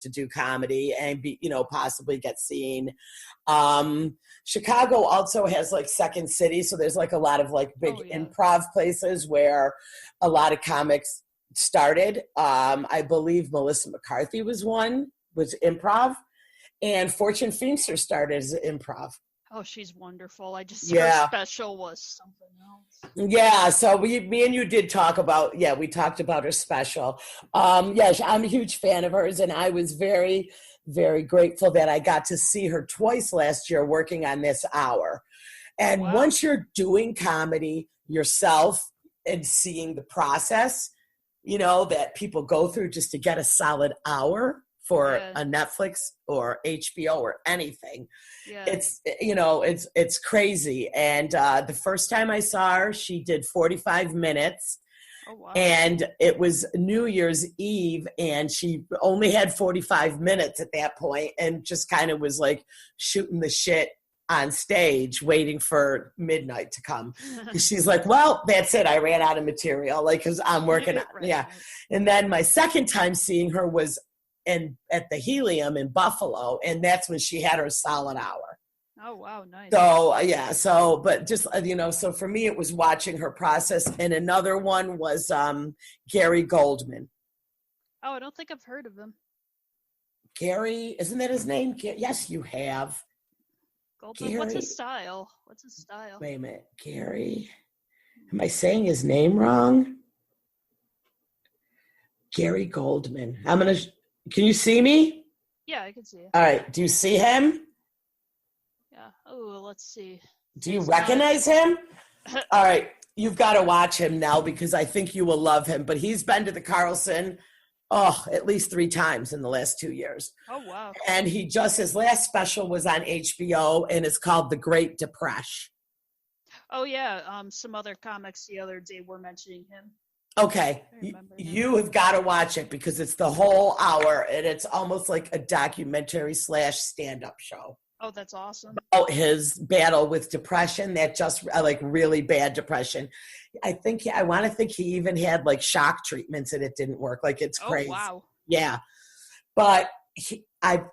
to do comedy and be, possibly get seen. Chicago also has like Second City. So there's like a lot of like big improv places where a lot of comics started. I believe Melissa McCarthy was improv, and Fortune Feimster started as improv. Oh, she's wonderful. Her special was something else. Yeah, so me and you did talk about, we talked about her special. I'm a huge fan of hers, and I was very, very grateful that I got to see her twice last year working on this hour. And once you're doing comedy yourself and seeing the process, that people go through just to get a solid hour for a Netflix or HBO or anything. Yeah. It's crazy. And the first time I saw her, she did 45 minutes. Oh, wow. And it was New Year's Eve, and she only had 45 minutes at that point, and just kind of was like shooting the shit on stage, waiting for midnight to come. She's like, well, that's it. I ran out of material, like, because I'm working on it. Yeah. And then my second time seeing her was at the Helium in Buffalo, and that's when she had her solid hour. Oh, wow, nice. So, but just, so for me, it was watching her process. And another one was Gary Goldman. Oh, I don't think I've heard of him. Gary, isn't that his name? Yes, you have. Goldman, Gary. What's his style? Wait a minute, Gary. Am I saying his name wrong? Gary Goldman. Can you see me? Yeah, I can see you. All right. Do you see him? Yeah. Oh, let's see. Do you recognize him? All right. You've got to watch him now because I think you will love him. But he's been to the Carlson, at least 3 times in the last 2 years. Oh, wow. And his last special was on HBO, and it's called The Great Depression. Oh, yeah. Some other comics the other day were mentioning him. Okay, you have got to watch it because it's the whole hour, and it's almost like a documentary / stand-up show. Oh, that's awesome. About his battle with depression, that just like really bad depression. I want to think he even had like shock treatments and it didn't work. Like, it's crazy. Oh, wow. Yeah. But I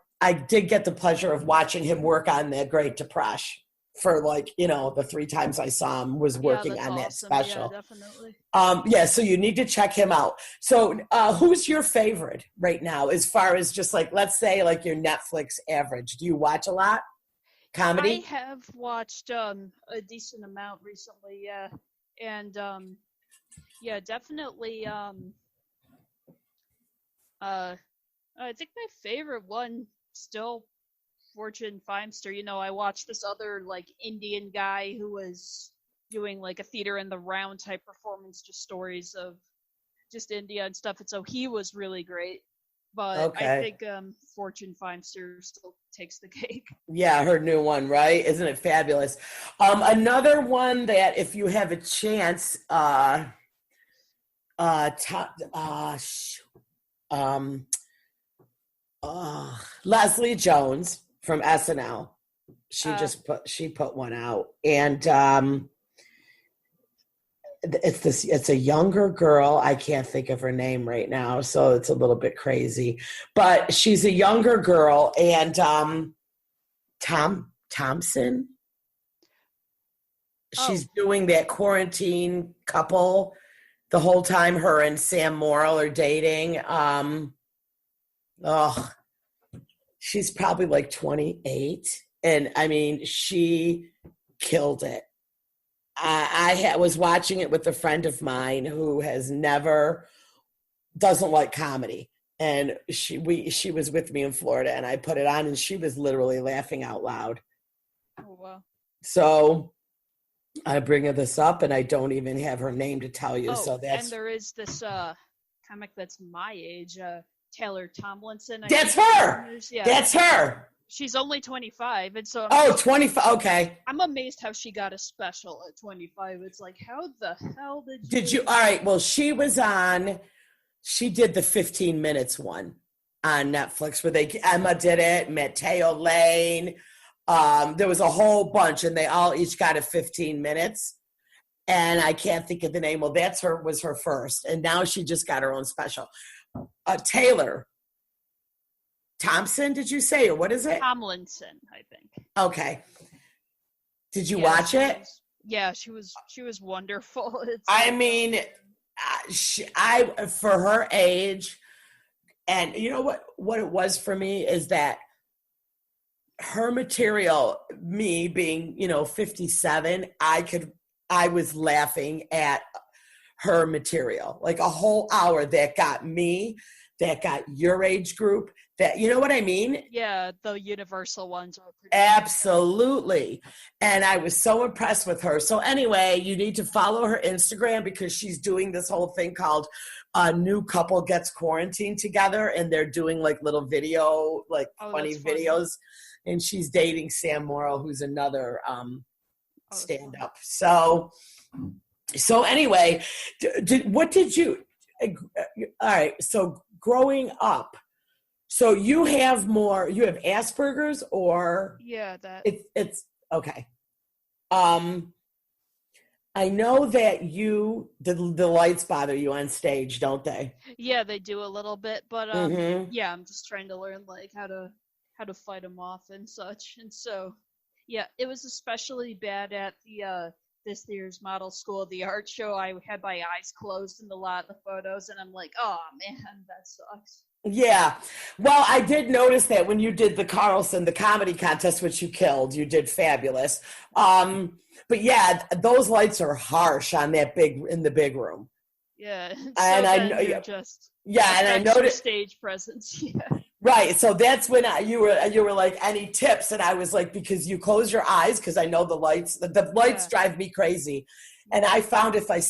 did get the pleasure of watching him work on the Great Depression. For the 3 times I saw him was working on that special. Yeah, definitely. So you need to check him out. So who's your favorite right now as far as just like, let's say like your Netflix average? Do you watch a lot comedy? I have watched a decent amount recently, yeah. And definitely I think my favorite one still Fortune Feimster. I watched this other like Indian guy who was doing like a theater in the round type performance, just stories of just India and stuff. And so he was really great. But I think Fortune Feimster still takes the cake. Yeah, her new one, right? Isn't it fabulous? Another one that if you have a chance, Leslie Jones from SNL. She put one out, and it's a younger girl. I can't think of her name right now, so it's a little bit crazy. But she's a younger girl, and Thompson. She's doing that quarantine couple the whole time. Her and Sam Morrill are dating. She's probably like 28. And I mean, she killed it. I was watching it with a friend of mine who doesn't like comedy. And she was with me in Florida, and I put it on, and she was literally laughing out loud. Oh, wow. So I bring her this up, and I don't even have her name to tell you. And there is this comic that's my age, Taylor Tomlinson. That's her. Yeah. That's her. She's only 25, and so 25. Okay. I'm amazed how she got a special at 25. It's like, how the hell did you? All right. Well, she did the 15 minutes one on Netflix where Emma did it, Mateo Lane. There was a whole bunch, and they all each got 15 minutes. And I can't think of the name. Well, was her first, and now she just got her own special. Taylor Thompson, did you say, or what is it? Tomlinson, I think. Okay. Did you Yeah, watch it? She was wonderful. It's I like, mean, for her age, and you know what it was for me is that her material, me being, 57, I was laughing at her material, like a whole hour that got me, that got your age group, that, you know what I mean? yeah, the universal ones are pretty Absolutely. And I was so impressed with her. So anyway, you need to follow her Instagram because she's doing this whole thing called A New Couple Gets Quarantined Together. And they're doing like little video, like funny videos. And she's dating Sam Morrill, who's another stand-up. So anyway, what did you, all right, so growing up, so you have Asperger's, or yeah, that it's okay. I know that the lights bother you on stage, don't they? yeah, they do a little bit, but Mm-hmm. yeah, I'm just trying to learn like how to fight them off and such. And so yeah, it was especially bad at the this year's model school, the art show. I had my eyes closed in a lot of the photos, and I'm like, oh man, that sucks. Yeah. Well, I did notice that when you did the Carlson, the comedy contest, which you killed, you did fabulous. But yeah, those lights are harsh on in the big room. Yeah, so And I then know, you're just and I extra noticed stage presence. Yeah. right. So that's when you were like, any tips? And I was like, because you close your eyes, because I know the lights Yeah. drive me crazy. And I found if I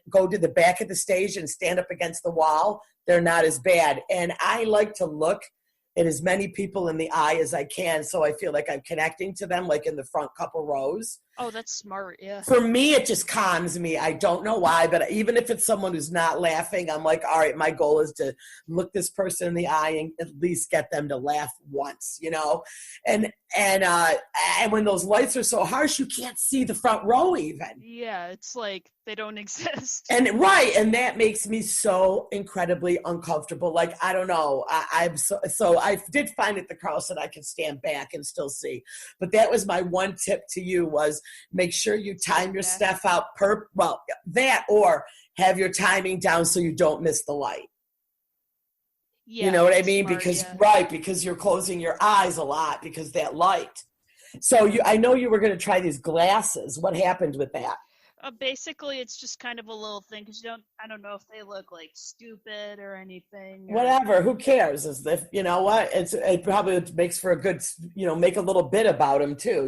go to the back of the stage and stand up against the wall, they're not as bad. And I like to look at as many people in the eye as I can, so I feel like I'm connecting to them, like in the front couple rows. Oh, that's smart. Yeah. For me, it just calms me. I don't know why, but even if it's someone who's not laughing, I'm like, all right, my goal is to look this person in the eye and at least get them to laugh once, And when those lights are so harsh, you can't see the front row even. Yeah, it's like they don't exist. And that makes me so incredibly uncomfortable. Like, I don't know. I'm so I did find at the Carlson I could stand back and still see. But that was my one tip to you, was make sure you time your stuff out that, or have your timing down so you don't miss the light. Yeah, you know what I mean? Smart, Because you're closing your eyes a lot because that light. So I know you were going to try these glasses. What happened with that? basically, it's just kind of a little thing because I don't know if they look like stupid or anything. Whatever. Who cares? You know what? It probably makes for a good, make a little bit about them too.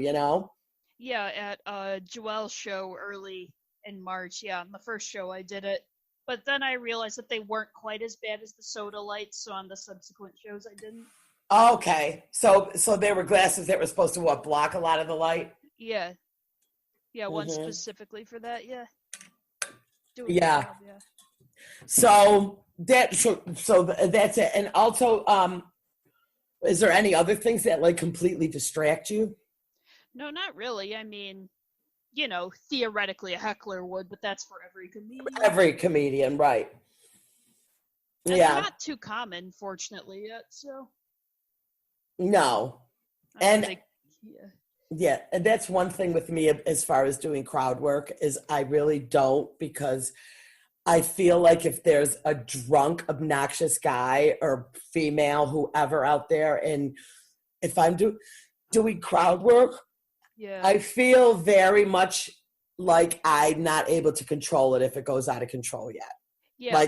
Yeah, at Joelle's show early in March. Yeah, on the first show I did it. But then I realized that they weren't quite as bad as the soda lights, so on the subsequent shows I didn't. Okay. So they were glasses that were supposed to block a lot of the light? Yeah. Yeah, one specifically for that, yeah. Yeah. So that's it. And also, is there any other things that like completely distract you? No, not really. I mean, theoretically a heckler would, but that's for every comedian. Every comedian, right. And yeah. They're not too common, fortunately, yet, so. No. Yeah, and that's one thing with me as far as doing crowd work is I really don't, because I feel like if there's a drunk, obnoxious guy or female, whoever out there, and if I'm doing crowd work, yeah, I feel very much like I'm not able to control it if it goes out of control yet. Yeah,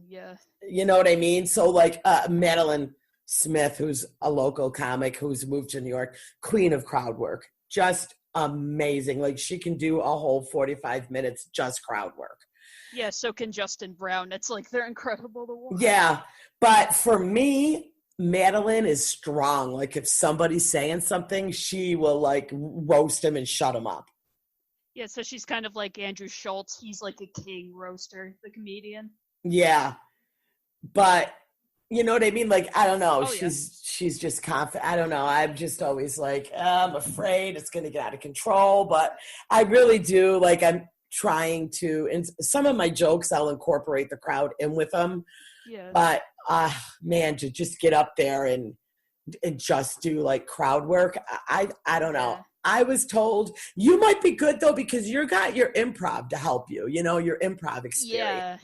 yeah. You know what I mean? So like Madeline Smith, who's a local comic who's moved to New York, queen of crowd work, just amazing. Like she can do a whole 45 minutes just crowd work. Yeah, so can Justin Brown. It's like they're incredible to watch. Yeah, but for me, Madeline is strong. Like if somebody's saying something, she will like roast him and shut him up. Yeah, so she's kind of like Andrew Schultz. He's like a king roaster, the comedian. Yeah, but you know what I mean? Like, I don't know. Oh, she's just confident. I don't know. I'm just always like, I'm afraid it's going to get out of control. But I really do. Like, I'm trying to, and some of my jokes, I'll incorporate the crowd in with them. Yeah. But, man, to just get up there and and just do like crowd work. I don't know. Yeah. I was told you might be good though because you got your improv to help you, your improv experience, Yeah.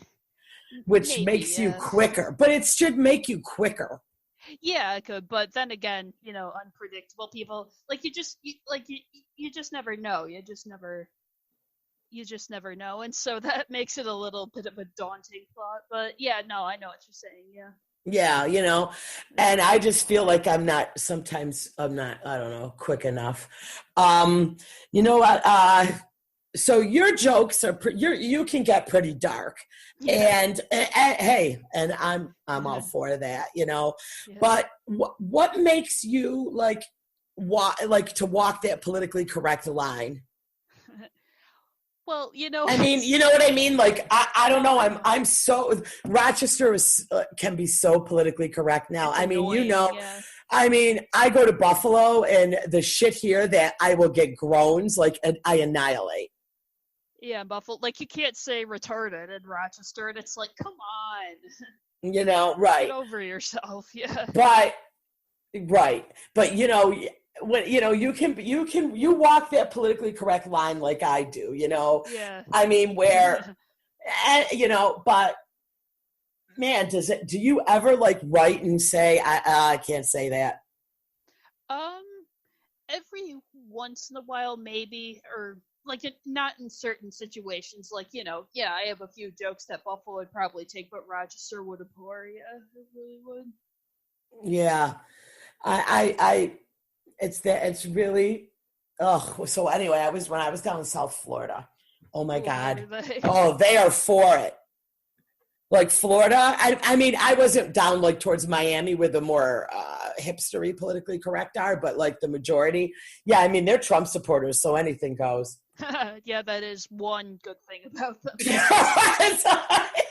which Maybe, makes you yeah. quicker, but it should make you quicker. Yeah, it could, but then again, unpredictable people, like you just never know. You just never know, and so that makes it a little bit of a daunting thought. But yeah, no, I know what you're saying. Yeah. Yeah, Yeah. and I just feel like sometimes I'm not, I don't know, quick enough. You know what? So your jokes you can get pretty dark, Yeah. and hey, and I'm all Yeah. for that, Yeah. but what makes you like to walk that politically correct line? Well, I mean, you know what I mean? Like, I don't know. I'm so Rochester can be so politically correct now. it's I mean, annoying. Yeah. I mean, I go to Buffalo and the shit here that I will get groans like I annihilate. Yeah, Buffalo. Like you can't say retarded in Rochester, and it's like, come on, get Right. over yourself. Yeah. But right. But when you walk that politically correct line like I do, Yeah. I mean, where but man, do you ever like write and say I can't say that? um, every once in a while, maybe, or like not in certain situations. Like yeah, I have a few jokes that Buffalo would probably take, but Rochester would abhor. Yeah, it really would. Yeah. I it's really so anyway, when I was down in South Florida. Oh my Oh, how God. are they? Oh, they are for it. Like Florida, I mean, I wasn't down like towards Miami where the more hipstery politically correct are, but like the majority, yeah, I mean, they're Trump supporters, so anything goes. Yeah, that is one good thing about them.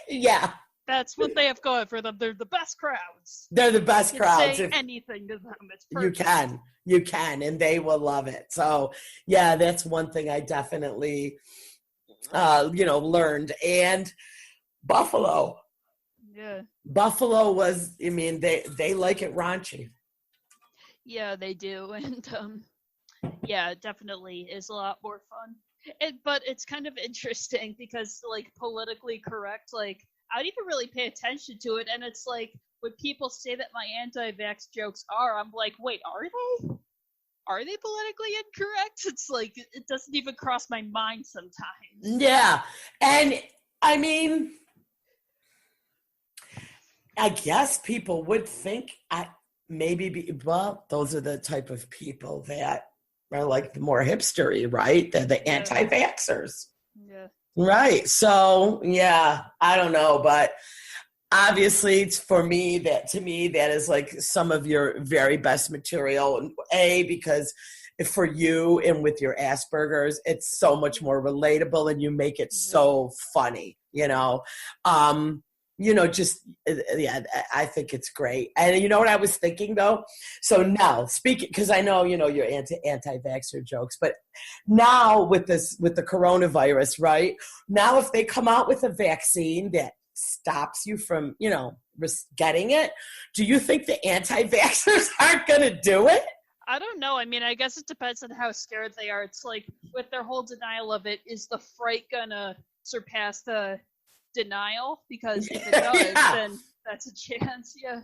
Yeah, That's what they have going for them. They're the best crowds. they're the best You can crowds. say anything to them. It's You perfect. can, and they will love it. So, yeah, that's one thing I definitely, learned. And Buffalo, Yeah. Buffalo was, I mean, they like it raunchy. Yeah, they do. And yeah, it definitely is a lot more fun. But it's kind of interesting because like politically correct, like I don't even really pay attention to it, and it's like when people say that my anti-vax jokes I'm like, wait, are they? Are they politically incorrect? It's like it doesn't even cross my mind sometimes. Yeah, and I mean, I guess people would think well, those are the type of people that are like the more hipstery, right? They're the Yeah. anti-vaxxers. Yeah. Right. So, yeah, I don't know, but obviously it's to me that is like some of your very best material. Because for you and with your Asperger's, it's so much more relatable and you make it so funny, just yeah, I think it's great. And you know what I was thinking though? So now speaking, because I know your anti-vaxxer jokes, but now with the coronavirus, right? Now if they come out with a vaccine that stops you from getting it, do you think the anti-vaxxers aren't going to do it? I don't know. I mean, I guess it depends on how scared they are. It's like with their whole denial of it, is the fright gonna surpass the denial? Because if it does, then that's a chance. Yeah.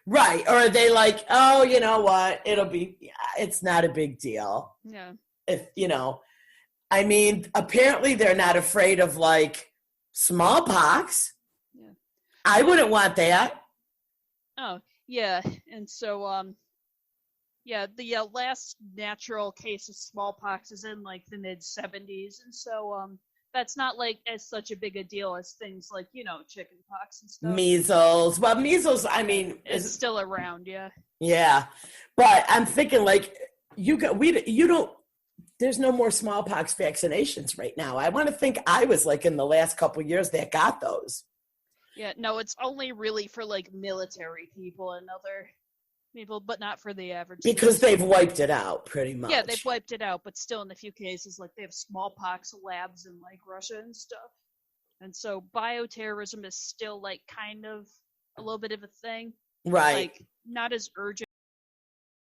Right. Or are they like, oh, you know what? It's not a big deal. Yeah. If, I mean, apparently they're not afraid of like smallpox. Yeah. I wouldn't want that. Oh, yeah. And so, yeah, the last natural case of smallpox is in like the mid 70s. And so, that's not like as such a big a deal as things like chickenpox and stuff. Measles. Well, measles. I mean, it's still around. Yeah. Yeah, but I'm thinking like you don't. There's no more smallpox vaccinations right now. I want to think I was like in the last couple of years that got those. Yeah. No, it's only really for like military people and other people, but not for the average. Because they've wiped it out pretty much. Yeah, they've wiped it out, but still in a few cases, like they have smallpox labs in like Russia and stuff. And so bioterrorism is still like kind of a little bit of a thing. Right. Like not as urgent